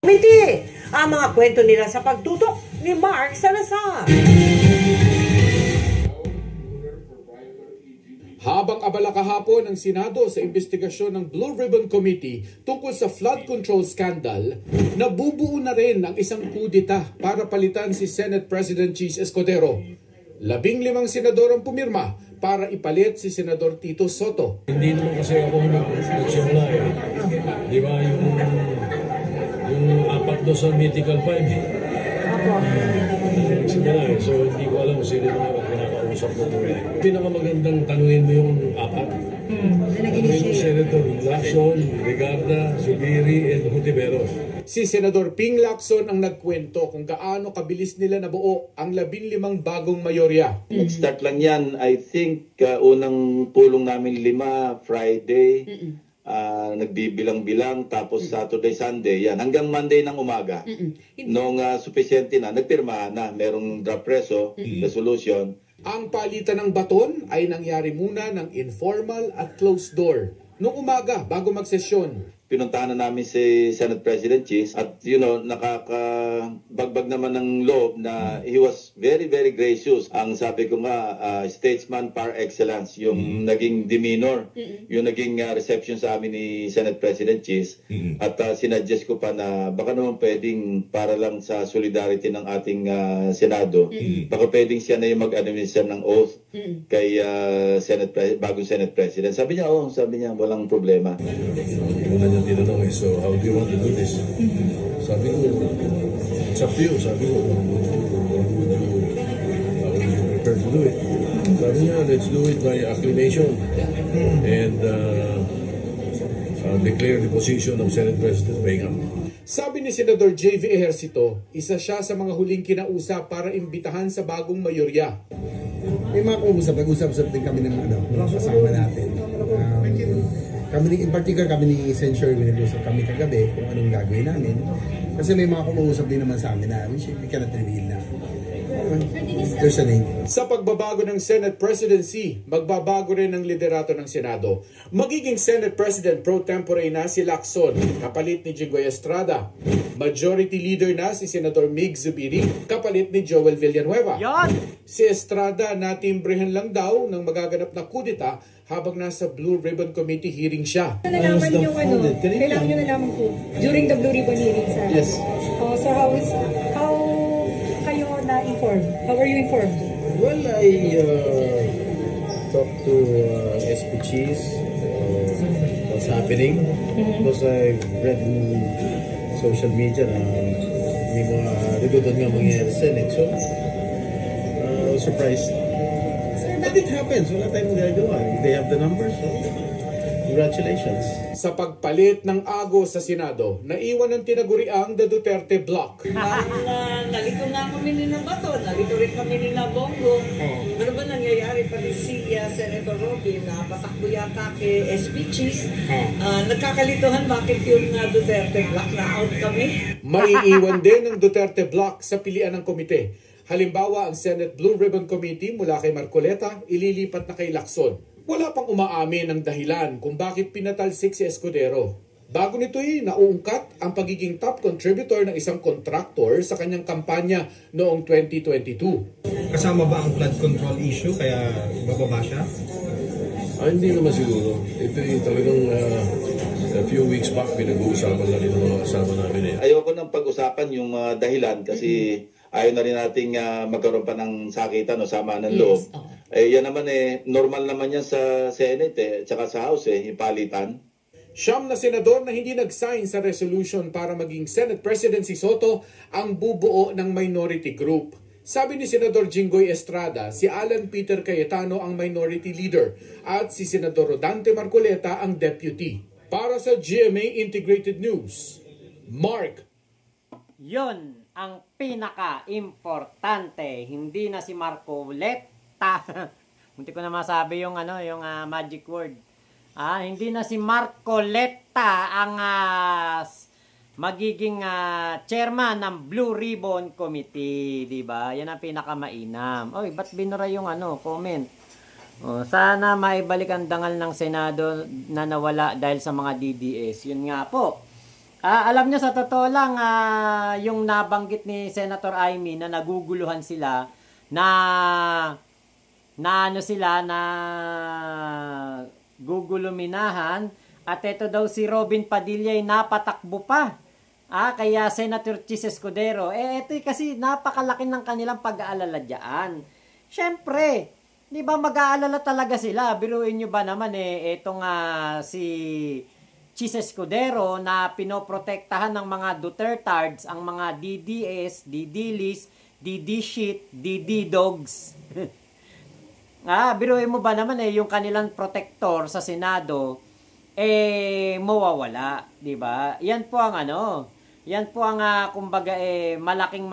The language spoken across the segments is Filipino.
Committee, ang mga kwento nila sa pagtutok ni Mark Salazar. Habang abala kahapon ang Senado sa investigasyon ng Blue Ribbon Committee tungkol sa flood control scandal, nabubuo na rin ang isang kudita para palitan si Senate President Cheese Escudero. 15 senador ang pumirma para ipalit si Senador Tito Soto. Hindi naman kasi ako nagsimula eh. Di ba yung apat doon sa Mythical 5 eh. Nagsimula eh. So hindi ko alam kung sino mga pinakausap ko. Pinakamagandang tanungin mo yung apat. Yung Senator Lacson, Regarda, Zubiri, and Hontiveros. Si Senador Ping Lacson ang nagkwento kung gaano kabilis nila nabuo ang 15 bagong mayorya. Nag-start lang yan, I think, unang pulong namin 5, Friday, nagbibilang-bilang, tapos Saturday, Sunday, yan. Hanggang Monday ng umaga. Nung suficiente na, nagpirma na, merong draft resolution. Ang palitan ng baton ay nangyari muna ng informal at closed door. Noong umaga, bago magsesyon, pinuntahan na namin si Senate President Cheese at nakakabagbag naman ng loob na he was very, very gracious. Ang sabi ko nga, statesman par excellence, yung naging demeanor, yung naging reception sa amin ni Senate President Cheese. At sinadjust ko pa na baka naman pwedeng para lang sa solidarity ng ating Senado, baka pwedeng siya na yung mag-administer ng oath kay bagong Senate President. Sabi niya, walang problema. Una niya tinanong eh, so how do you want to do this? Sabi ko, it's up to you. Sabi ko, how would you prefer to do it? Sabi niya, let's do it by acclamation and declare the position of Senate President Bingham. Sabi ni Senador J.V. Ejercito, isa siya sa mga huling kinausap para imbitahan sa bagong mayorya. May mga nag-usap din kami ng kasama natin. In particular, kami ni Senator, nag-usap kami kagabi kung anong gagawin namin. Kasi may mga kumuusap din naman sa amin na we cannot reveal na. There's a name. Sa pagbabago ng Senate Presidency, magbabago rin ang liderato ng Senado. Magiging Senate President pro tempore na si Lacson, kapalit ni Jinggoy Estrada. Majority Leader na si Senator Mig Zubiri, kapalit ni Joel Villanueva. Si Estrada natimbrehan lang daw ng magaganap na kudita habang nasa Blue Ribbon Committee hearing siya. Nalaman yung kailangan nyo nalaman po during the Blue Ribbon hearing, sir. Yes. So how kayo na-informed? How are you informed? Well, I talked to SP Cheese, what's happening, because I've read in social media na may mga rigudon nga mangyayari sa Senate. So, I was surprised. But it happens. Wala tayong magagawa. They have the numbers. So, congratulations. Sa pagpalit ng Ago sa Senado, naiwan ng tinaguriang The Duterte Block. Nalito nga kami ni na Bato, nalito rin kami ni na Bongo. Ano ba nangyayari pa rin si Senator Robin na patakbo yata kay SP Cheese? Nagkakalituhan bakit yung Duterte Block na out kami? Maiiwan din ng Duterte Block sa pilian ng komite. Halimbawa, ang Senate Blue Ribbon Committee mula kay Marcoleta, ililipat na kay Lacson. Wala pang umaamin ang dahilan kung bakit pinatalsik si Escudero. Bago nito'y nauungkat ang pagiging top contributor ng isang contractor sa kanyang kampanya noong 2022. Kasama ba ang flood control issue kaya bababa siya? Hindi naman siguro. Ito yung talagang a few weeks back pinag-uusapan na rin ng mga kasama namin eh. Ayoko nang pag-usapan yung dahilan kasi ayaw na rin nating magkaroon pa ng sakitan o sama ng loob. Yan naman normal naman yan sa Senate tsaka sa House yung palitan. Siyam na senador na hindi nag-sign sa resolution para maging Senate President si Soto ang bubuo ng minority group. Sabi ni Senador Jinggoy Estrada, si Alan Peter Cayetano ang minority leader at si Senador Rodante Marcoleta ang deputy. Para sa GMA Integrated News, Mark. Yon ang pinaka-importante. Hindi na si Marcoleta. Munti ko na masabi yung magic word. Hindi na si Marcoleta ang magiging chairman ng Blue Ribbon Committee, di ba? Yan ang pinakamainam. Oy, ba't binura yung comment? Sana maibalik ang dangal ng Senado na nawala dahil sa mga DDS. Yun nga po. Alam nyo, sa totoo lang, yung nabanggit ni Senator Amy na naguguluhan sila, na ano sila, na guguluminahan, at ito daw si Robin Padilla ay napatakbo pa. Kaya Senator Chis Escudero, ito kasi napakalaki ng kanilang pag-aalala dyan. Siyempre, di ba mag-aalala talaga sila? Biruin nyo ba naman itong si Chis Escudero na pinoprotektahan ng mga Dutertards, ang mga DDS, DDLis, DD shit, DD dogs. Biruin mo ba naman yung kanilang protector sa Senado mawawala, di ba? Yan po ang yan po ang kumbaga malaking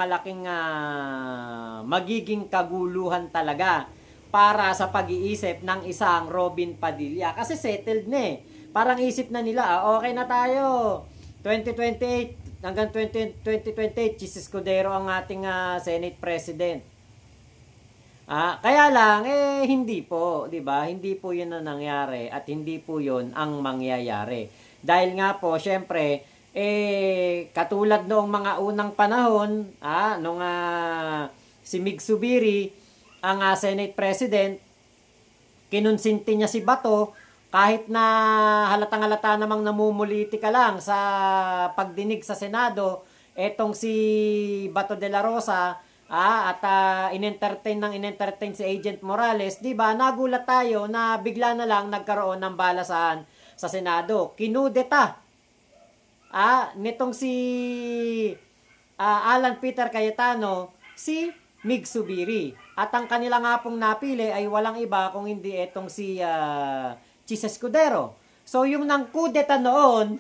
magiging kaguluhan talaga para sa pag-iisip ng isang Robin Padilla kasi settled na Parang isip na nila, okay na tayo. 2028 hanggang 2028 Chis Escudero ang ating Senate President. Kaya lang hindi po, 'di ba? Hindi po 'yun ang nangyari at hindi po 'yun ang mangyayari. Dahil nga po, syempre, katulad noong mga unang panahon, nung si Mig Zubiri ang Senate President, kinonsinti niya si Bato kahit na halatang-halata namang namumuliti ka lang sa pagdinig sa Senado, etong si Bato de la Rosa at in-entertain si Agent Morales, 'di ba? Nagulat tayo na bigla na lang nagkaroon ng balasahan sa Senado. Kinudeta nitong si Alan Peter Cayetano, si Mig Zubiri. At ang kanila nga pong napili ay walang iba kung hindi etong si Chis Escudero. So yung nangkudeta noon,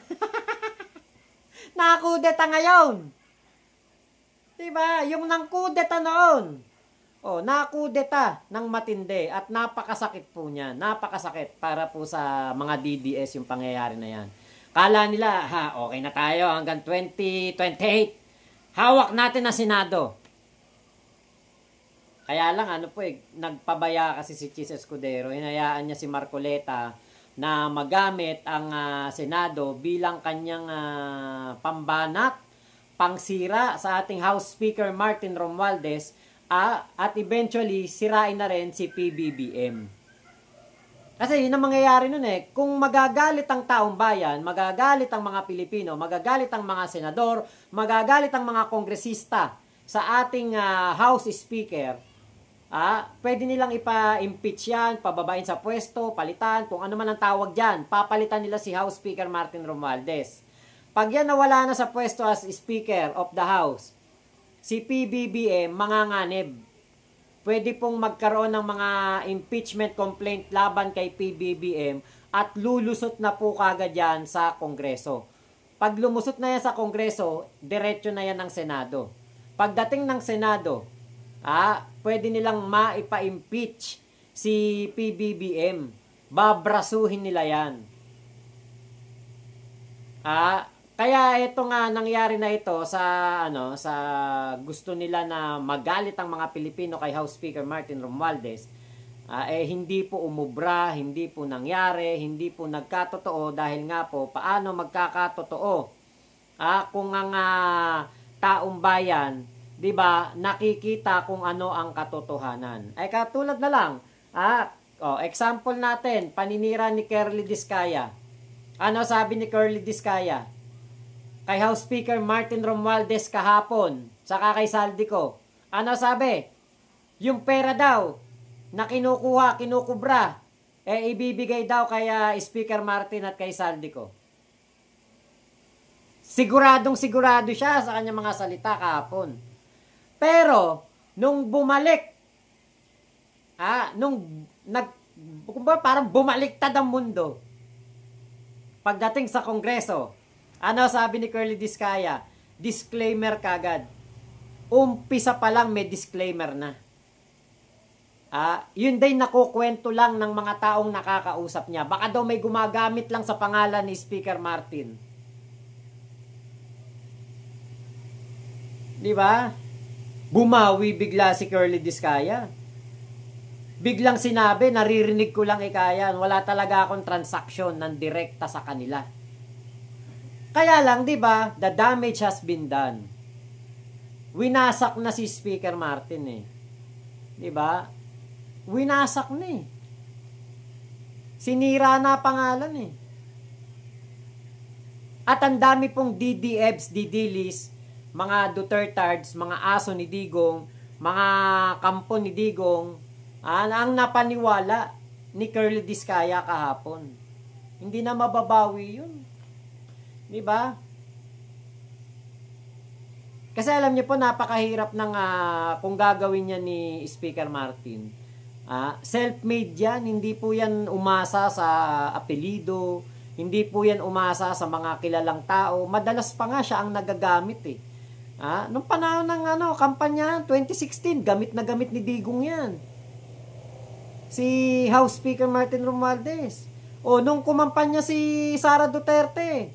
nakudeta ngayon. Diba? Yung nangkudeta noon, nakudeta ng matindi at napakasakit po niya. Napakasakit para po sa mga DDS yung pangyayari na yan. Kala nila, okay na tayo hanggang 2028. Hawak natin ang Senado. Kaya lang, nagpabaya kasi si Chis Escudero. Hinayaan niya si Marcoleta na magamit ang Senado bilang kanyang pambanat, pangsira sa ating House Speaker Martin Romualdez at eventually sirain na rin si PBBM. Kasi yun ang mangyayari nun kung magagalit ang taong bayan, magagalit ang mga Pilipino, magagalit ang mga senador, magagalit ang mga kongresista sa ating House Speaker, pwede nilang ipa-impeach yan, pababain sa pwesto, palitan, kung ano man ang tawag dyan. Papalitan nila si House Speaker Martin Romualdez. Pag yan nawala na sa pwesto as Speaker of the House, si PBBM manganganib. Pwede pong magkaroon ng mga impeachment complaint laban kay PBBM at lulusot na po kagad yan sa Kongreso. Pag lumusot na yan sa Kongreso, diretso na yan ng Senado. Pagdating ng Senado, pwede nilang maipa-impeach si PBBM. Babrasuhin nila yan. Kaya ito nga nangyari na ito sa sa gusto nila na magalit ang mga Pilipino kay House Speaker Martin Romualdez. Hindi po umubra, hindi po nangyari, hindi po nagkatotoo dahil nga po paano magkakatotoo? Kung ang taong bayan, 'di ba, nakikita kung ano ang katotohanan. Katulad na lang, example natin, paninira ni Curly Discaya. Ano sabi ni Curly Discaya kay House Speaker Martin Romualdez kahapon, saka kay Saldico? Ano sabi? Yung pera daw na kinukubra, ibibigay daw kay Speaker Martin at kay Saldico. Siguradong sigurado siya sa kanyang mga salita kahapon. Pero, nung bumalik, parang bumaliktad ang mundo. Pagdating sa Kongreso, ano sabi ni Curly Discaya? Disclaimer kagad. Umpisa pa lang may disclaimer na. Yun din nakukwento lang ng mga taong nakakausap niya. Baka daw may gumagamit lang sa pangalan ni Speaker Martin. Di ba? Bumawi bigla si Curly Discaya. Biglang sinabi, naririnig ko lang ikayan, wala talaga akong transaksyon ng direkta sa kanila. Kaya lang, di ba, the damage has been done. Winasak na si Speaker Martin eh. Di ba? Winasak na eh. Sinira na pangalan eh. At ang dami pong DDFs, DDLs, mga Dutertards, mga aso ni Digong, mga kampo ni Digong, ang napaniwala ni Curly Diskaya kahapon. Hindi na mababawi yun. Di ba? Kasi alam niyo po, napakahirap ng kung gagawin niya ni Speaker Martin. Self-made yan, hindi po yan umasa sa apelido, hindi po yan umasa sa mga kilalang tao. Madalas pa nga siya ang nagagamit eh. Nung panahon ng kampanya 2016, gamit na gamit ni Digong yan. Si House Speaker Martin Romualdez. Nung kumampanya si Sara Duterte,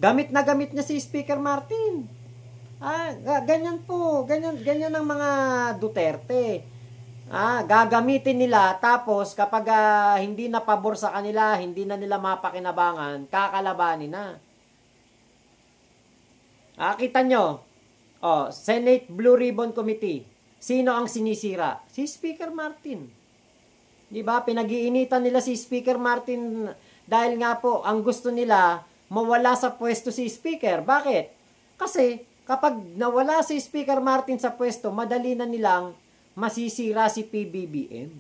gamit na gamit niya si Speaker Martin. Ganyan po, ganyan ang mga Duterte. Gagamitin nila, tapos kapag hindi na pabor sa kanila, hindi na nila mapakinabangan, kakalabanin na. Kita nyo, Senate Blue Ribbon Committee, sino ang sinisira? Si Speaker Martin. Di ba? Pinag-iinitan nila si Speaker Martin dahil nga po, ang gusto nila, mawala sa pwesto si Speaker. Bakit? Kasi, kapag nawala si Speaker Martin sa pwesto, madali na nilang masisira si PBBM.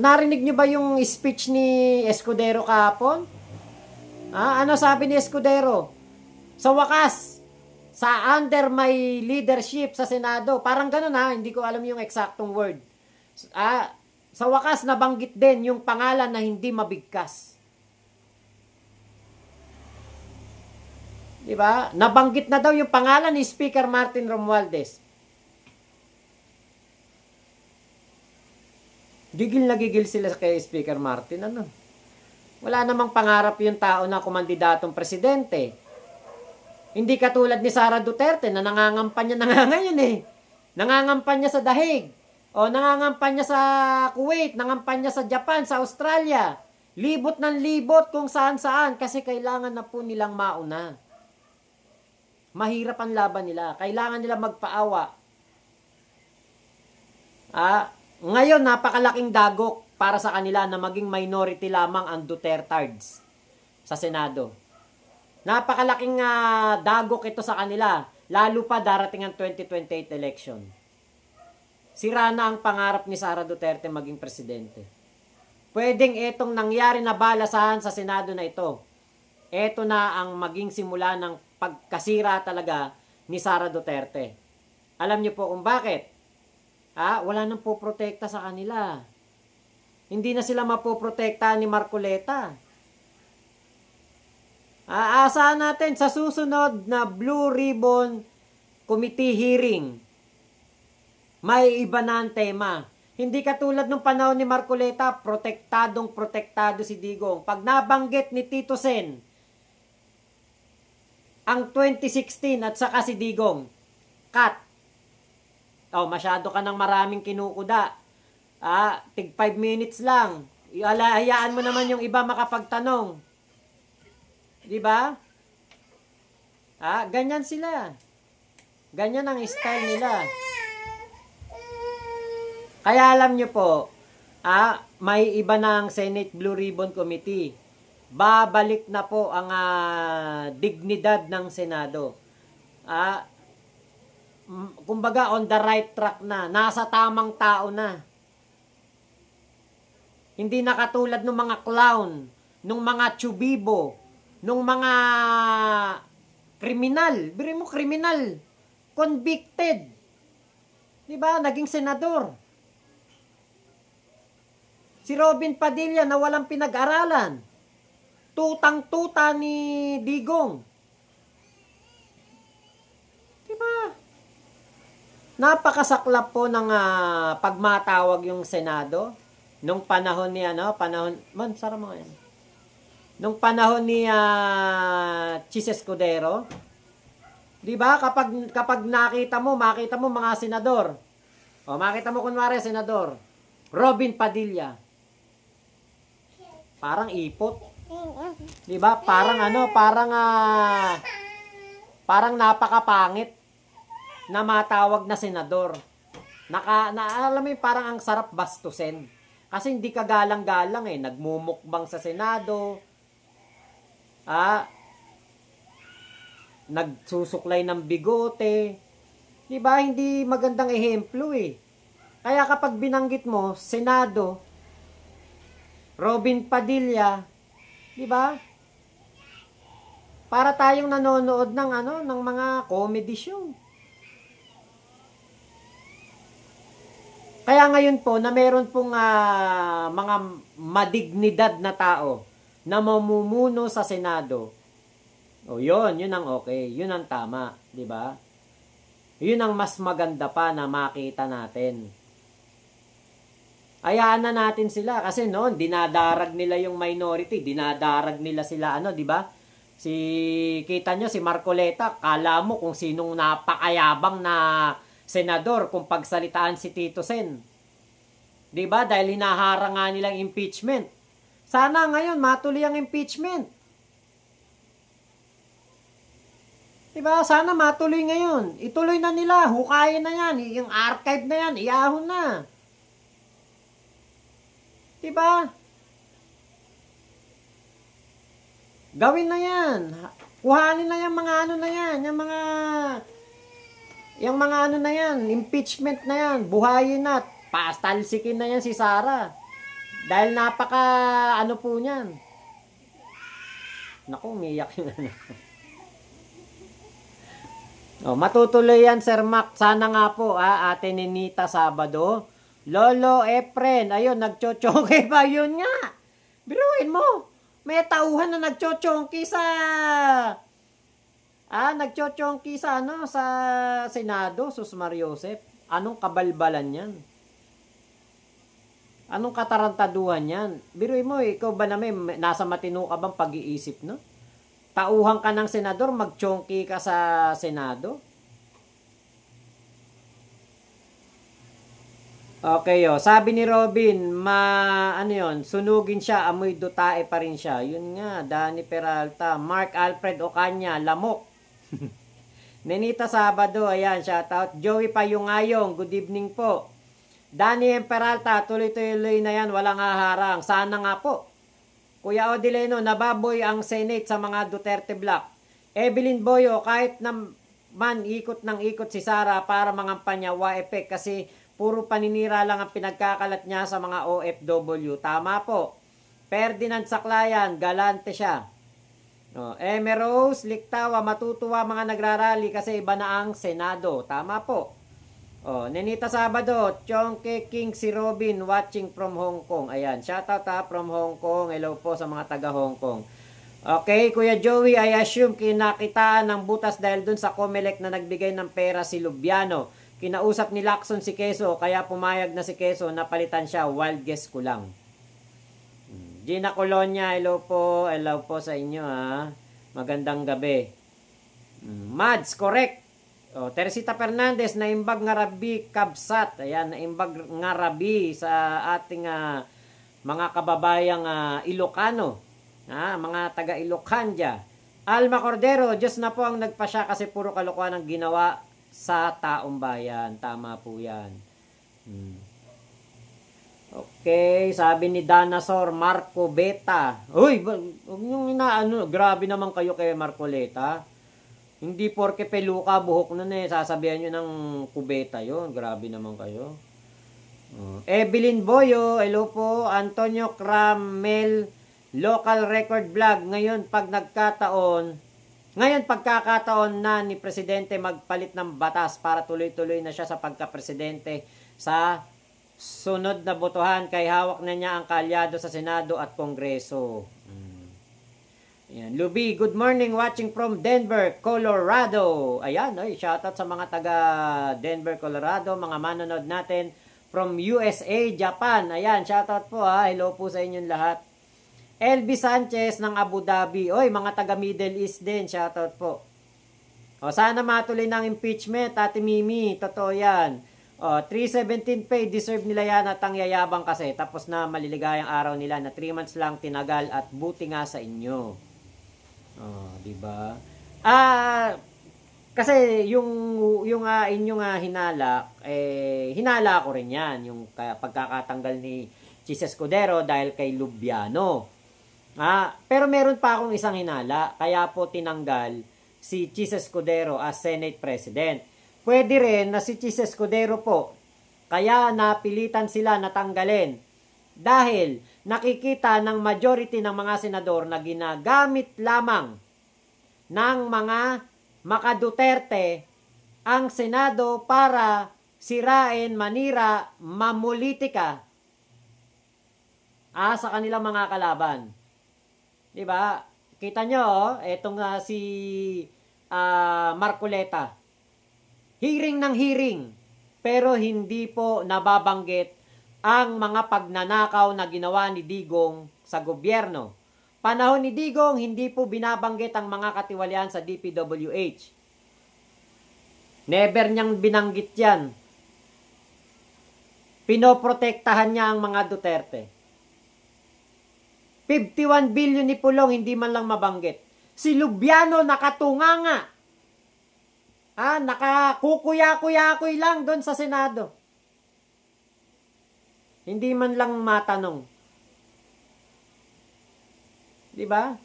Narinig nyo ba yung speech ni Escudero kahapon? Ano sabi ni Escudero? Sa wakas, sa under my leadership sa Senado, parang ganun hindi ko alam yung eksaktong word. Sa wakas, nabanggit din yung pangalan na hindi mabigkas. Diba? Nabanggit na daw yung pangalan ni Speaker Martin Romualdez. Gigil na gigil sila kay Speaker Martin. Wala namang pangarap yung tao na kumandidatong presidente. Hindi katulad ni Sara Duterte na nangangampanya na nga ngayon eh. Nangangampanya sa dahig. Nangangampanya sa Kuwait, nangangampanya sa Japan, sa Australia. Libot ng libot kung saan-saan kasi kailangan na po nilang mauna. Mahirap ang laban nila. Kailangan nila magpaawa. Ngayon, napakalaking dagok para sa kanila na maging minority lamang ang Dutertards sa Senado. Napakalaking dagok ito sa kanila. Lalo pa darating ang 2028 election. Sira na ang pangarap ni Sara Duterte maging presidente. Pwedeng itong nangyari na balasahan sa Senado na ito. Ito na ang maging simula ng pagkasira talaga ni Sara Duterte. Alam niyo po kung bakit? Wala nang poprotekta sa kanila. Hindi na sila mapoprotekta ni Marcoleta. Aasahan natin sa susunod na Blue Ribbon Committee hearing. May iba na ang tema. Hindi katulad nung panahon ni Marcoleta, protektado si Digong. Pag nabanggit ni Tito Sen, ang 2016 at saka si Digong, cut. Masyado ka ng maraming kinukuda. Tig 5 minutes lang. Hayaan mo naman yung iba makapagtanong. Di ba? Ganyan sila. Ganyan ang style nila. Kaya alam nyo po, may iba na ang Senate Blue Ribbon Committee. Babalik na po ang dignidad ng Senado. Kumbaga on the right track na. Nasa tamang tao na. Hindi na katulad ng mga clown, ng mga chubibo, ng mga kriminal. Biri mo kriminal. Convicted. Diba? Naging senador. Si Robin Padilla na walang pinag-aralan. Tutang-tuta ni Digong. Diba? Napakasaklap po ng pagmatawag yung Senado. Nung panahon ni nung panahon ni Chis Escudero. Diba? Kapag makita mo mga senador. Makita mo kunwari senador. Robin Padilla. Parang ipot. 'Di ba? Parang parang napakapangit na matawag na senador. Alam mo yung parang ang sarap bastusin. Kasi hindi ka galang-galang eh. Nagmumukbang sa Senado. Nagsusuklay ng bigote. Diba? Hindi magandang ehemplo eh. Kaya kapag binanggit mo, Senado, Robin Padilla, diba? Para tayong nanonood ng mga comedy show. Kaya ngayon po na meron pong mga madignidad na tao na mamumuno sa Senado. O yun ang okay, yun ang tama, 'di ba? Yun ang mas maganda pa na makita natin. Hayaan na natin sila kasi noon dinadarag nila yung minority, dinadarag nila sila 'di ba? Kita nyo si Marcoleta, kala mo kung sinong napakayabang na senador kung pagsalitaan si Tito Sen. 'Di ba? Dahil hinaharang nga nilang impeachment. Sana ngayon matuloy ang impeachment. 'Di ba? Sana matuloy ngayon. Ituloy na nila, hukayin na 'yan, yung archive na 'yan, iyahon na. 'Di ba? Gawin na 'yan. Kuhanin na 'yang mga na 'yan, yung mga na yan, impeachment na yan, buhayin na, pastalsikin na yan si Sara. Dahil napaka, po niyan. Naku, umiyak yung matutuloy yan, Sir Mac. Sana nga po, Ate Ninita Sabado. Lolo Efren, ayun, nagchochongke pa, yun nga. Biruin mo, may tauhan na nagchochongke sa... nagchochongki sa sa Senado, Sus Mariosep. Anong kabalbalan yan? Anong katarantaduhan yan? Biruin mo, ikaw ba naman, nasa matino ka bang pag-iisip, no? Tauhan ka ng senador, magchongki ka sa Senado? Okay, sabi ni Robin, sunugin siya, amoy dutae pa rin siya. Yun nga, Danny Peralta, Mark Alfred Ocaña, lamok. Nenita Sabado, ayan, shoutout. Joey Payungayong, good evening po. Danny Peralta, tuloy-tuloy na yan, walang haharang. Sana nga po. Kuya Odileno, nababoy ang Senate sa mga Duterte block. Evelyn Boyo, kahit naman ikot ng ikot si Sara para mangampanya WAEPEC kasi puro paninira lang ang pinagkakalat niya sa mga OFW. Tama po. Ferdinand Saclayan, galante siya. Emerose, Liktawa, matutuwa mga nagrarally kasi iba na ang Senado. Tama po. Nenita Sabado, Chongke King si Robin watching from Hong Kong. Ayan, shoutout from Hong Kong. Hello po sa mga taga Hong Kong. Okay, Kuya Joey, I assume kinakitaan ng butas dahil dun sa Comelec na nagbigay ng pera si Lubiano. Kinausap ni Lacson si Quezon, kaya pumayag na si Quezon na palitan siya. Wild guess ko lang. Gina Colonia, hello po sa inyo Magandang gabi. Mads, correct. Teresita Fernandez, naimbag nga rabi kabsat. Ayan, naimbag nga rabi sa ating mga kababayang Ilocano. Mga taga Ilocanja. Alma Cordero, Diyos na po ang nagpasya kasi puro kalokohan ang ginawa sa taong bayan. Tama po yan. Okay, sabi ni Danasor, Marco Beta. Uy, yung grabe naman kayo kay Marcoleta. Hindi porke peluka buhok nun sasabihan nyo ng kubeta yon. Grabe naman kayo. Evelyn Boyo, hello po. Antonio Cramel, local record vlog. Ngayon pagkakataon na ni Presidente magpalit ng batas para tuloy-tuloy na siya sa pagka-presidente sa sunod na botohan kay hawak na niya ang kaalyado sa Senado at Kongreso. Ayan. Luby, good morning, watching from Denver, Colorado. Ayan, shoutout sa mga taga Denver, Colorado, mga manonood natin from USA, Japan. Ayan, shoutout po hello po sa inyong lahat. LB Sanchez ng Abu Dhabi. Mga taga Middle East din, shoutout po. Sana matuloy ng impeachment, Ate Mimi, totoo yan. 317 pay, deserve nila yan at ang yayabang kasi. Tapos na maliligayang araw nila na 3 months lang tinagal at buti nga sa inyo. Diba? Kasi yung inyong hinala, hinala ko rin yan. Yung pagkakatanggal ni Chis Escudero dahil kay Lubiano. Pero meron pa akong isang hinala, kaya po tinanggal si Chis Escudero as Senate President. Pwede rin na si Chis Escudero po, kaya napilitan sila natanggalin dahil nakikita ng majority ng mga senador na ginagamit lamang ng mga maka-Duterte ang Senado para sirain, manira, mamulitika sa kanilang mga kalaban. Diba? Kita nyo, etong si Marcoleta. Hearing ng hearing, pero hindi po nababanggit ang mga pagnanakaw na ginawa ni Digong sa gobyerno. Panahon ni Digong, hindi po binabanggit ang mga katiwalian sa DPWH. Never niyang binanggit yan. Pinoprotektahan niya ang mga Duterte. 51 billion ni Pulong, hindi man lang mabanggit. Si Lubiano nakatunganga. Nakakukuya-kuya-kuy lang doon sa Senado. Hindi man lang matanong. Diba?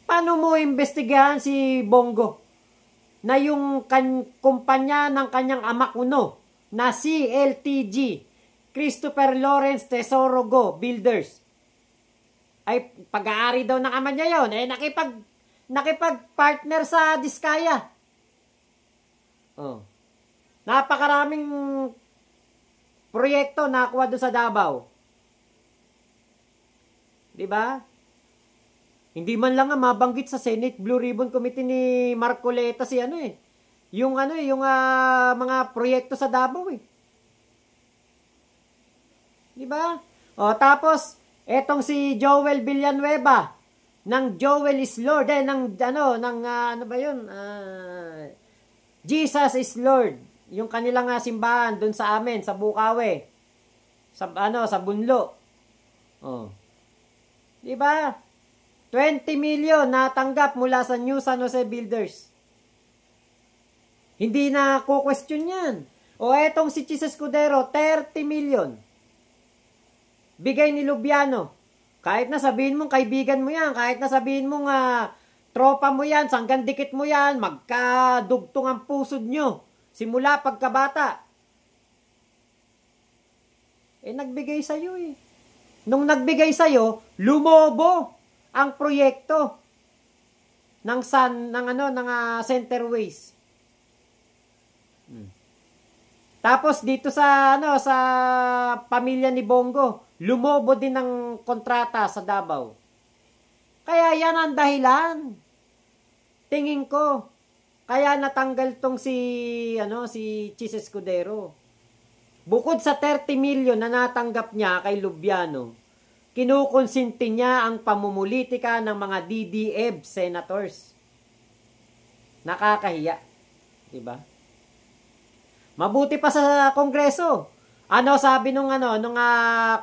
Paano mo imbestigahan si Bongo na yung kumpanya ng kanyang ama kuno na CLTG, Christopher Lawrence Tesoro Go Builders, ay pag-aari daw ng ama niya yun, nakipag-partner sa Diskaya. Napakaraming proyekto nakuha doon sa Davao. Diba? Hindi man lang mabanggit sa Senate Blue Ribbon Committee ni Marcoleta yung mga proyekto sa Davao Diba? Tapos etong si Joel Villanueva ng Joel is Lord, Jesus is Lord, yung kanilang simbahan doon sa amin sa Bukawi, sa Bunlo. Diba? 20 million natanggap mula sa New San Jose Builders. Hindi na ko-question yan. Etong si Chis Escudero, 30 million. Bigay ni Lubiano. Kahit na sabihin mong kaibigan mo yan, kahit na sabihin mong tropa mo yan, sanggan dikit mo yan, magkadugtong ang pusod nyo. Simula pagkabata. Nagbigay sa'yo Nung nagbigay sa'yo, lumobo ang proyekto ng Centerways. Tapos dito sa pamilya ni Bongo, lumobo din ng kontrata sa Davao. Kaya yan ang dahilan. Tingin ko, kaya natanggal tong si Chis Escudero. Bukod sa 30 million na natanggap niya kay Lubiano, kinukonsinti niya ang pamumulitika ng mga DDEB senators. Nakakahiya. Diba? Mabuti pa sa Kongreso. Sabi nung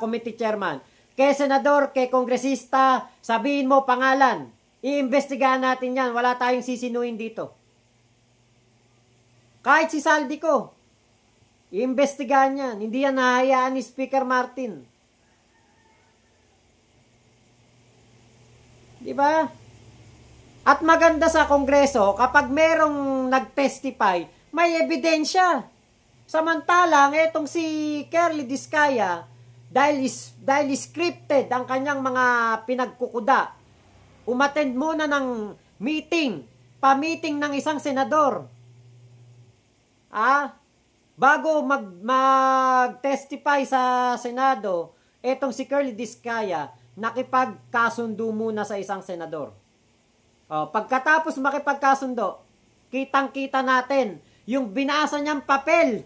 committee chairman? Kay senador, kay kongresista, sabihin mo pangalan. Iimbestigahan natin yan. Wala tayong sisinuin dito. Kahit si Saldico, iimbestigahan yan. Hindi yan nahayaan ni Speaker Martin. Diba? At maganda sa Kongreso, kapag merong nag-testify, may ebidensya. Samantalang, etong si Curly Diskaya, dahil scripted ang kanyang mga pinagkukuda, umattend muna ng meeting, pa-meeting ng isang senador. Bago mag-testify sa Senado, etong si Curly Diskaya, nakipagkasundo muna sa isang senador. Pagkatapos makipagkasundo, kitang-kita natin yung binasa niyang papel.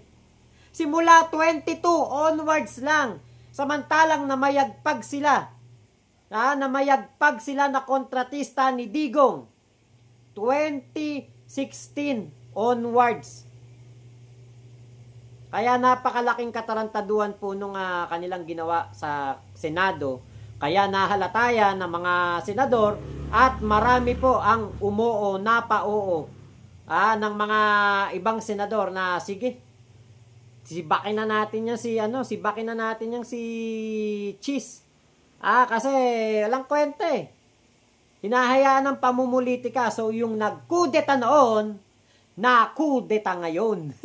Simula 22 onwards lang. Samantalang namayagpag sila. Namayagpag sila na kontratista ni Digong. 2016 onwards. Kaya napakalaking katarantaduhan po nung kanilang ginawa sa Senado. Kaya nahalata yan ng mga senador at marami po ang umuo, napao ng mga ibang senador na sige, sibakin na natin yan si Cheese. Kasi walang kwenta eh. Hinahayaan ng pamumulitika. So yung nagkudeta noon, nakudeta ngayon.